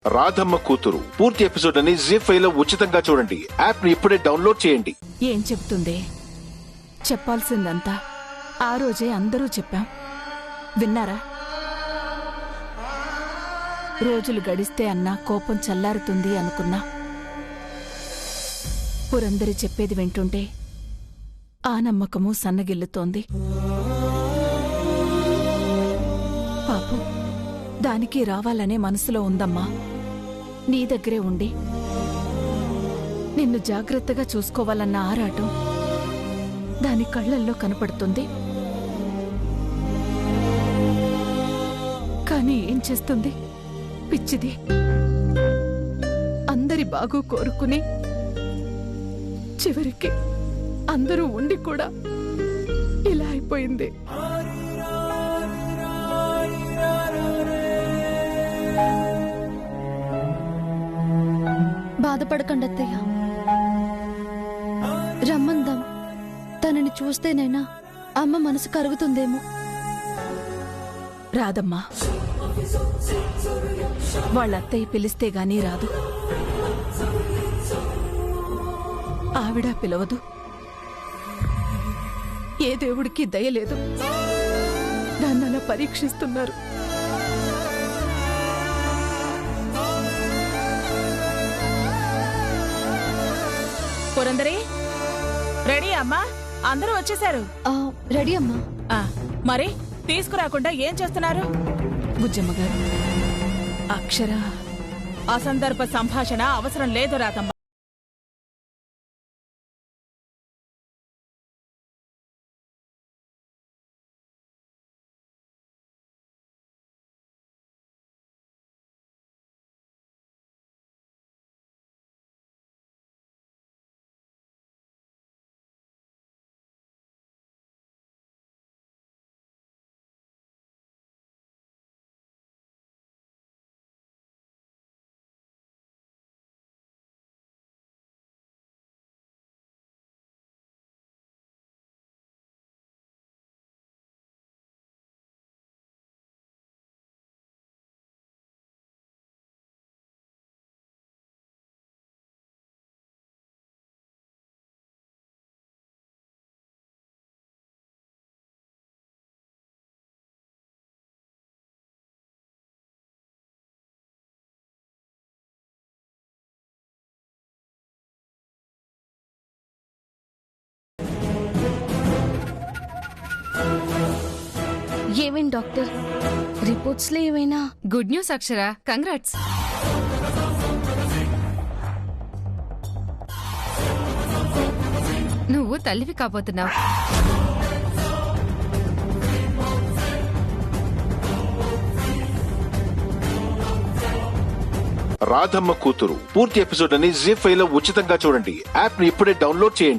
రాధమ్మ కూతురు పూర్తి ఎపిసోడ్ అని జీ5 లో ఉచితంగా చూడండి. యాప్ ని ఇప్పుడే డౌన్లోడ్ చేయండి. ఏం చెప్తుంది? చెప్పాల్సిందంతా ఆ రోజే అందరూ చెప్పాం. విన్నారా? రోజులు గడిస్తే అన్నా కోపం చల్లారుతుంది అనుకున్నా. పురందరి చెప్పేది వింటుంటే ఆ నమ్మకము సన్నగిల్లుతోంది. పాపం దానికి రావాలనే మనసులో ఉందమ్మా. నీ దగ్గరే ఉండి నిన్ను జాగ్రత్తగా చూసుకోవాలన్న ఆరాటం దాని కళ్లల్లో కనపడుతుంది. కానీ ఏం చేస్తుంది పిచ్చిది? అందరి బాగు కోరుకుని చివరికి అందరూ ఉండి కూడా ఇలా అయిపోయింది. బాధపడకండి అత్తయ్య, రమ్మందాం. తనని చూస్తేనైనా అమ్మ మనసు కరుగుతుందేమో. రాదమ్మా, వాళ్ళ అత్తయ్య పిలిస్తే గానీ రాదు. ఆవిడ పిలవదు. ఏ దేవుడికి దయలేదు. దాన్నలా పరీక్షిస్తున్నారు. పురందరి, రెడీ అమ్మా? అందరూ వచ్చేశారు. రెడీ అమ్మా. మరి తీసుకురాకుండా ఏం చేస్తున్నారు? బుజ్జమ్మ గారు, అక్షర అసందర్భ సంభాషణ అవసరం లేదు రాతమ్మ. ఏమేం డాక్టర్, రిపోర్ట్స్ లో ఏమైనా గుడ్ న్యూస్ అక్షర, కంగ్రాట్స్. నువ్వు తల్లివి కాబోతున్నావు. రాధమ్మ కూతురు పూర్తి ఎపిసోడ్ అని జీ5 లో ఉచితంగా చూడండి. యాప్ ని ఇప్పుడే డౌన్లోడ్ చేయండి.